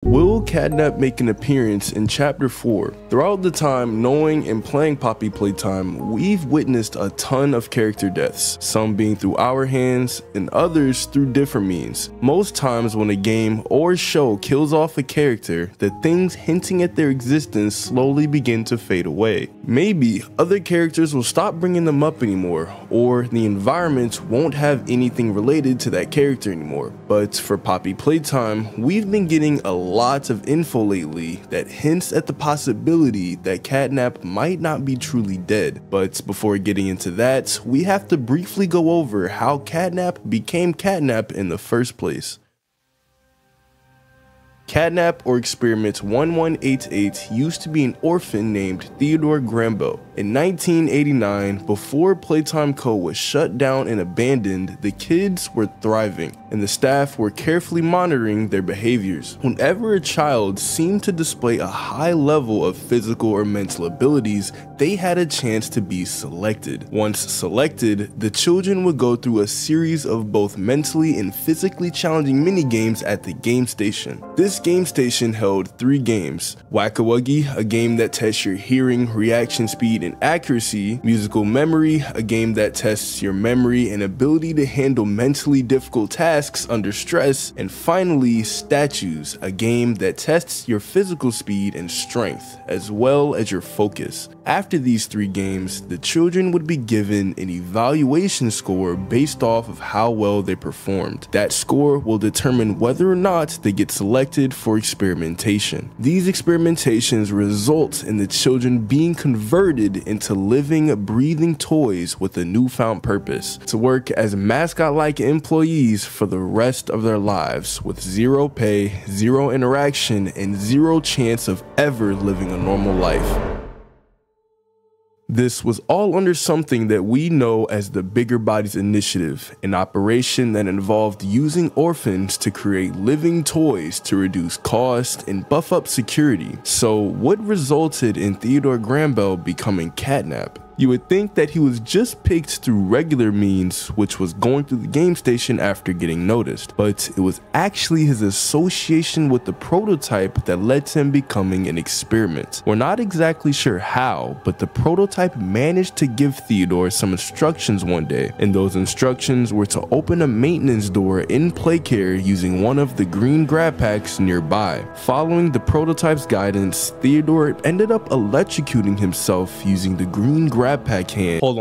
Will Catnap make an appearance in Chapter 4? Throughout the time knowing and playing Poppy Playtime, we've witnessed a ton of character deaths, some being through our hands and others through different means. Most times when a game or show kills off a character, the things hinting at their existence slowly begin to fade away. Maybe other characters will stop bringing them up anymore, or the environment won't have anything related to that character anymore. But for Poppy Playtime, we've been getting a lot of info lately that hints at the possibility that Catnap might not be truly dead. But before getting into that, we have to briefly go over how Catnap became Catnap in the first place. Catnap, or Experiment 1188, used to be an orphan named Theodore Grambo. In 1989, before Playtime Co. was shut down and abandoned, the kids were thriving, and the staff were carefully monitoring their behaviors. Whenever a child seemed to display a high level of physical or mental abilities, they had a chance to be selected. Once selected, the children would go through a series of both mentally and physically challenging mini-games at the game station. This game station held 3 games: Whack-a-Wuggy, a game that tests your hearing, reaction speed, and accuracy; Musical Memory, a game that tests your memory and ability to handle mentally difficult tasks under stress; and finally, Statues, a game that tests your physical speed and strength, as well as your focus. After these 3 games, the children would be given an evaluation score based off of how well they performed. That score will determine whether or not they get selected for experimentation. These experimentations result in the children being converted into living, breathing toys with a newfound purpose, to work as mascot-like employees for the rest of their lives, with 0 pay, 0 interaction, and 0 chance of ever living a normal life. This was all under something that we know as the Bigger Bodies Initiative, an operation that involved using orphans to create living toys to reduce cost and buff up security. So what resulted in Theodore Grambo becoming Catnap? You would think that he was just picked through regular means, which was going through the game station after getting noticed, but it was actually his association with the prototype that led to him becoming an experiment. We're not exactly sure how, but the prototype managed to give Theodore some instructions one day, and those instructions were to open a maintenance door in Playcare using one of the green grab packs nearby. Following the prototype's guidance, Theodore ended up electrocuting himself using the green grab pack hand. Hold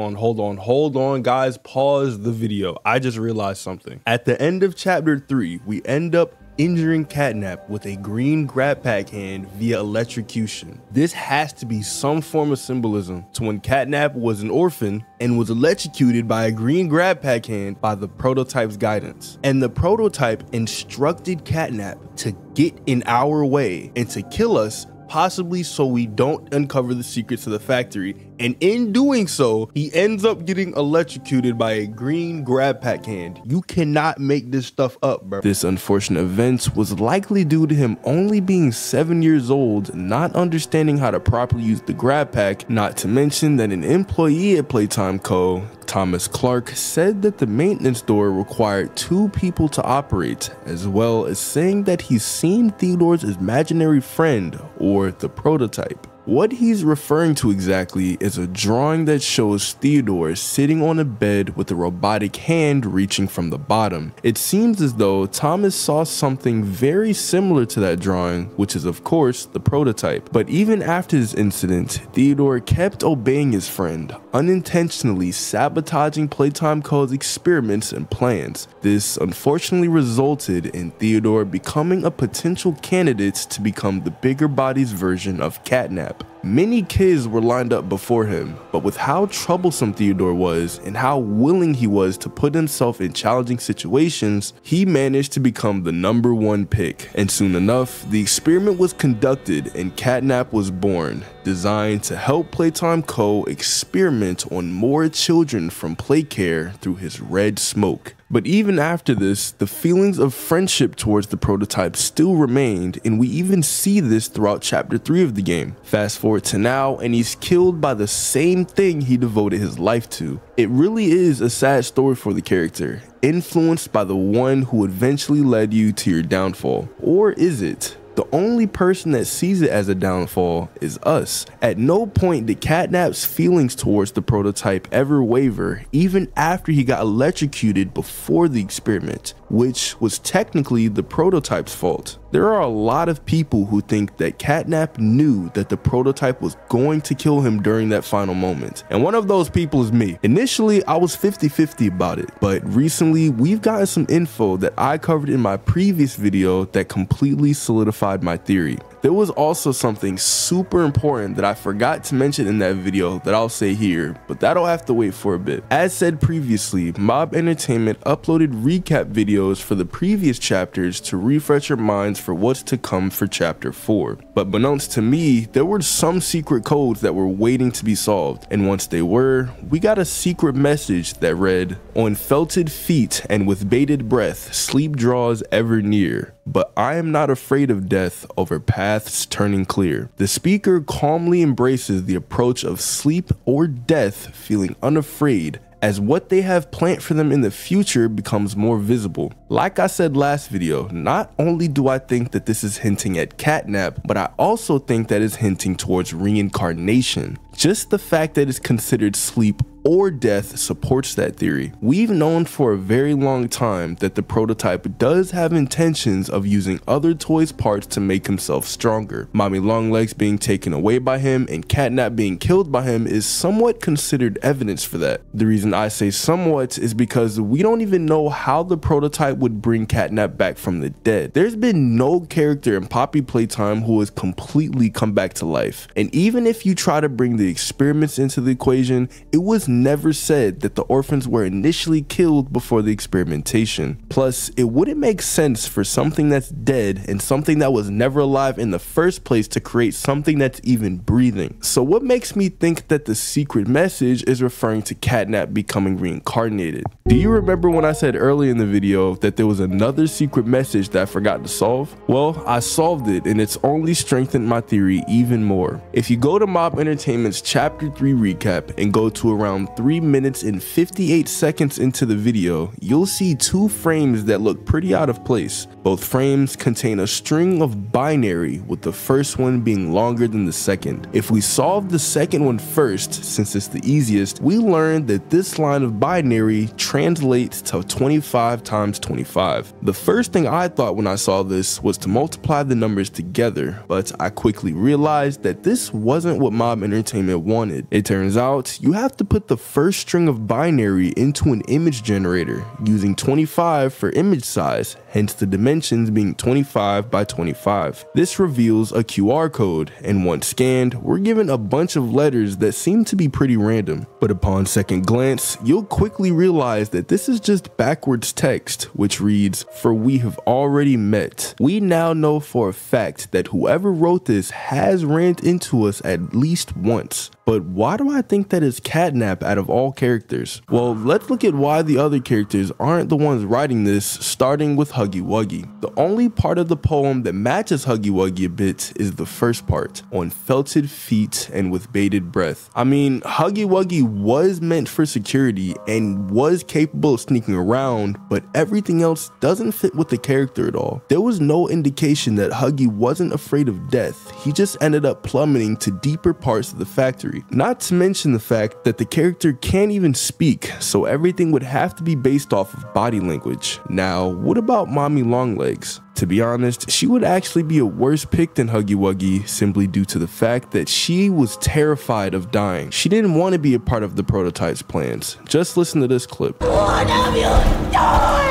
on guys, pause the video. I just realized something. At the end of chapter 3, we end up injuring Catnap with a green grab pack hand via electrocution. This has to be some form of symbolism to when Catnap was an orphan and was electrocuted by a green grab pack hand by the prototype's guidance. And the prototype instructed Catnap to get in our way and to kill us, possibly so we don't uncover the secrets of the factory, and in doing so, he ends up getting electrocuted by a green grab pack hand. You cannot make this stuff up, bro. This unfortunate event was likely due to him only being 7 years old, not understanding how to properly use the grab pack, not to mention that an employee at Playtime Co., Thomas Clark, said that the maintenance door required 2 people to operate, as well as saying that he's seen Theodore's imaginary friend, or the prototype. What he's referring to exactly is a drawing that shows Theodore sitting on a bed with a robotic hand reaching from the bottom. It seems as though Thomas saw something very similar to that drawing, which is of course the prototype. But even after this incident, Theodore kept obeying his friend, unintentionally sabotaging Playtime Co.'s experiments and plans. This unfortunately resulted in Theodore becoming a potential candidate to become the Bigger Bodies version of Catnap. Many kids were lined up before him, but with how troublesome Theodore was and how willing he was to put himself in challenging situations, he managed to become the #1 pick. And soon enough, the experiment was conducted and Catnap was born, designed to help Playtime Co. experiment on more children from Playcare through his red smoke. But even after this, the feelings of friendship towards the prototype still remained, and we even see this throughout chapter 3 of the game. Fast forward to now, and he's killed by the same thing he devoted his life to. It really is a sad story for the character, influenced by the one who eventually led you to your downfall. Or is it? The only person that sees it as a downfall is us. At no point did Catnap's feelings towards the prototype ever waver, even after he got electrocuted before the experiment, which was technically the prototype's fault. There are a lot of people who think that Catnap knew that the prototype was going to kill him during that final moment, and one of those people is me. Initially, I was 50-50 about it, but recently we've gotten some info that I covered in my previous video that completely solidified my theory. There was also something super important that I forgot to mention in that video that I'll say here, but that'll have to wait for a bit. As said previously, Mob Entertainment uploaded recap videos for the previous chapters to refresh your minds for what's to come for chapter 4. But beknownst to me, there were some secret codes that were waiting to be solved, and once they were, we got a secret message that read, "On felted feet and with bated breath, sleep draws ever near. But I am not afraid of death over paths turning clear." The speaker calmly embraces the approach of sleep or death, feeling unafraid, as what they have planned for them in the future becomes more visible. Like I said last video, not only do I think that this is hinting at Catnap, but I also think that it's hinting towards reincarnation. Just the fact that it's considered sleep or death supports that theory. We've known for a very long time that the prototype does have intentions of using other toys' parts to make himself stronger. Mommy Longlegs being taken away by him and Catnap being killed by him is somewhat considered evidence for that. The reason I say somewhat is because we don't even know how the prototype would bring Catnap back from the dead. There's been no character in Poppy Playtime who has completely come back to life. And even if you try to bring the experiments into the equation, it was never said that the orphans were initially killed before the experimentation. Plus, it wouldn't make sense for something that's dead and something that was never alive in the first place to create something that's even breathing. So what makes me think that the secret message is referring to Catnap becoming reincarnated? Do you remember when I said earlier in the video that there was another secret message that I forgot to solve? Well, I solved it, and it's only strengthened my theory even more. If you go to Mob Entertainment's chapter 3 recap and go to around 3 minutes and 58 seconds into the video, you'll see two frames that look pretty out of place. Both frames contain a string of binary, with the first one being longer than the second. If we solve the second one first, since it's the easiest, we learn that this line of binary translates to 25 times 25. The first thing I thought when I saw this was to multiply the numbers together, but I quickly realized that this wasn't what Mob Entertainment wanted. It turns out you have to put the first string of binary into an image generator, using 25 for image size, hence the dimensions being 25 by 25. This reveals a QR code, and once scanned, we're given a bunch of letters that seem to be pretty random. But upon second glance, you'll quickly realize that this is just backwards text, which reads, "For we have already met." We now know for a fact that whoever wrote this has ran into us at least once. But why do I think that is Catnap out of all characters? Well, let's look at why the other characters aren't the ones writing this, starting with Huggy Wuggy. The only part of the poem that matches Huggy Wuggy a bit is the first part, "On felted feet and with bated breath." I mean, Huggy Wuggy was meant for security and was capable of sneaking around, but everything else doesn't fit with the character at all. There was no indication that Huggy wasn't afraid of death. He just ended up plummeting to deeper parts of the factory. Not to mention the fact that the character can't even speak, so everything would have to be based off of body language. Now, what about Mommy Longlegs? To be honest, she would actually be a worse pick than Huggy Wuggy, simply due to the fact that she was terrified of dying. She didn't want to be a part of the prototype's plans. Just listen to this clip. What have you done?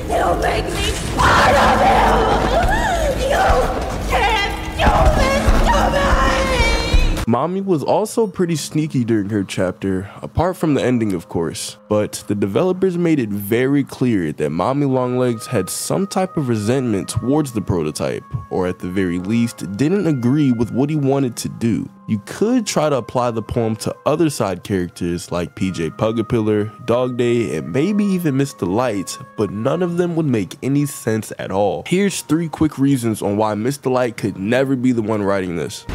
You make me part of you! You can't do this to me! Mommy was also pretty sneaky during her chapter, apart from the ending of course, but the developers made it very clear that Mommy Longlegs had some type of resentment towards the prototype, or at the very least didn't agree with what he wanted to do. You could try to apply the poem to other side characters like PJ Pugapillar, Dog Day, and maybe even Mr. Light, but none of them would make any sense at all. Here's 3 quick reasons on why Mr. Light could never be the one writing this.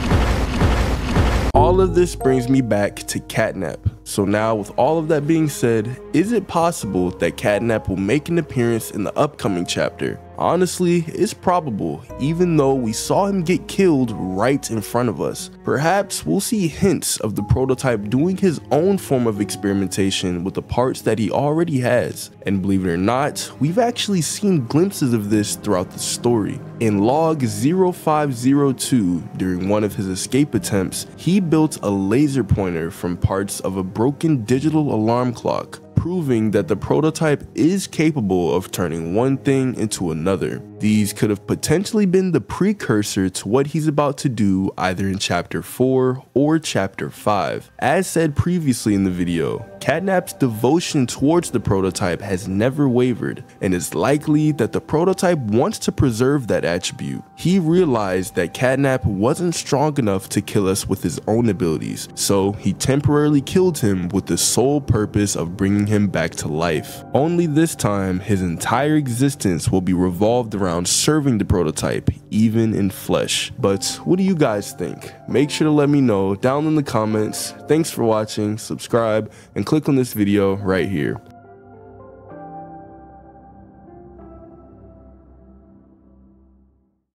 All of this brings me back to Catnap. So now, with all of that being said, is it possible that Catnap will make an appearance in the upcoming chapter? Honestly, it's probable, even though we saw him get killed right in front of us. Perhaps we'll see hints of the prototype doing his own form of experimentation with the parts that he already has. And believe it or not, we've actually seen glimpses of this throughout the story. In log 0502, during one of his escape attempts, he built a laser pointer from parts of a broken digital alarm clock, proving that the prototype is capable of turning one thing into another. These could have potentially been the precursor to what he's about to do either in chapter 4 or chapter 5. As said previously in the video, Catnap's devotion towards the prototype has never wavered, and it's likely that the prototype wants to preserve that attribute. He realized that Catnap wasn't strong enough to kill us with his own abilities, so he temporarily killed him with the sole purpose of bringing him back to life. Only this time, his entire existence will be revolved around serving the prototype, even in flesh. But what do you guys think? Make sure to let me know down in the comments. Thanks for watching, subscribe, and click on this video right here.